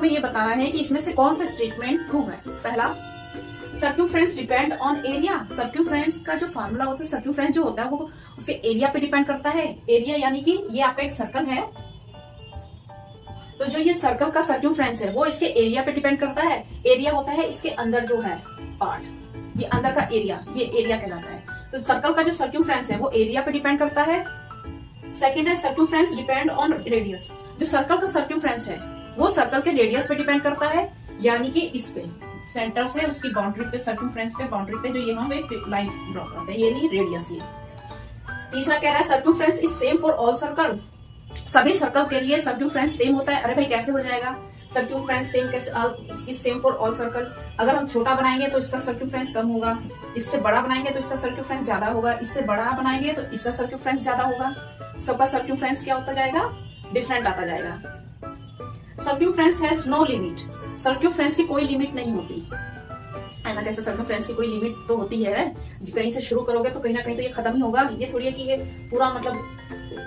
हमें ये बताना है कि इसमें से कौन सा स्टेटमेंट ट्रू है। पहला, सर्क्यूम्फ्रेंस डिपेंड ऑन एरिया। सर्क्यूम्फ्रेंस का जो फार्मूला होता है, सर्क्यूम्फ्रेंस जो होता है वो उसके एरिया पे डिपेंड करता है। एरिया यानी कि ये आपका एक सर्कल है, तो जो ये सर्कल का सर्क्यूम्फ्रेंस है वो इसके एरिया पे डिपेंड करता है। एरिया होता है इसके अंदर जो है पार्ट, ये अंदर का एरिया, ये एरिया कहलाता है। तो सर्कल का जो सर्क्यूम्फ्रेंस है वो एरिया पे डिपेंड करता है। सेकंड है सर्क्यूम्फ्रेंस डिपेंड ऑन रेडियस। जो सर्कल का सर्क्यूम्फ्रेंस है वो सर्कल के रेडियस पे डिपेंड करता है, यानी कि इस पे सेंटर से उसकी बाउंड्री पे, सर्क्यूम्फ्रेंस पे, बाउंड्री पे जो यहाँ पे लाइन ड्रॉ करते हैं, ये नहीं रेडियस ये। तीसरा कह रहा है circumference is same for all circle. सभी सर्कल के लिए सर्क्यूम्फ्रेंस सेम होता है। अरे भाई कैसे हो जाएगा सर्क्यूम्फ्रेंस सेम, कैसे सेम फॉर ऑल सर्कल? अगर हम छोटा बनाएंगे तो इसका सर्क्यूम्फ्रेंस कम होगा, इससे बड़ा बनाएंगे तो इसका सर्क्यूम्फ्रेंस ज्यादा होगा, इससे बड़ा बनाएंगे तो इसका सर्क्यूम्फ्रेंस ज्यादा होगा। सबका सर्क्यूम्फ्रेंस क्या होता जाएगा? डिफरेंट आता जाएगा। सर्क्यूम्फ्रेंस हैज नो लिमिट। सर्क्यूम्फ्रेंस की कोई लिमिट नहीं होती। ऐसा कैसे? सर्क्यूम्फ्रेंस की कोई लिमिट तो होती है, कहीं से शुरू करोगे तो कहीं ना कहीं तो ये खत्म ही होगा। ये थोड़ी है कि ये पूरा मतलब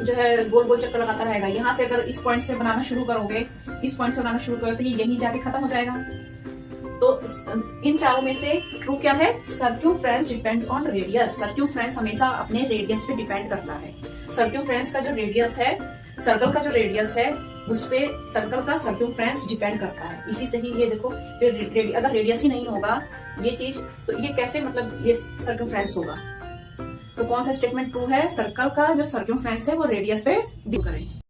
जो है गोल गोल चक्कर लगाता रहेगा। यहाँ से अगर इस पॉइंट से बनाना शुरू करोगे, इस पॉइंट से बनाना शुरू करोगे तो ये यहीं जाके खत्म हो जाएगा। तो इन चारों में से ट्रू क्या है? सर्क्यूम्फ्रेंस डिपेंड ऑन रेडियस। सर्क्यूम्फ्रेंस हमेशा अपने रेडियस पे डिपेंड करता है। सर्क्यूम्फ्रेंस का जो रेडियस है, सर्कल का जो रेडियस है उस पे सर्कल का सर्क्यूम्फ्रेंस डिपेंड करता है। इसी से ही ये देखो, अगर रेडियस ही नहीं होगा ये चीज तो ये कैसे मतलब ये सर्क्यूम्फ्रेंस होगा? तो कौन सा स्टेटमेंट ट्रू है? सर्कल का जो सर्क्यूम्फ्रेंस है वो रेडियस पे डिपेंड करें।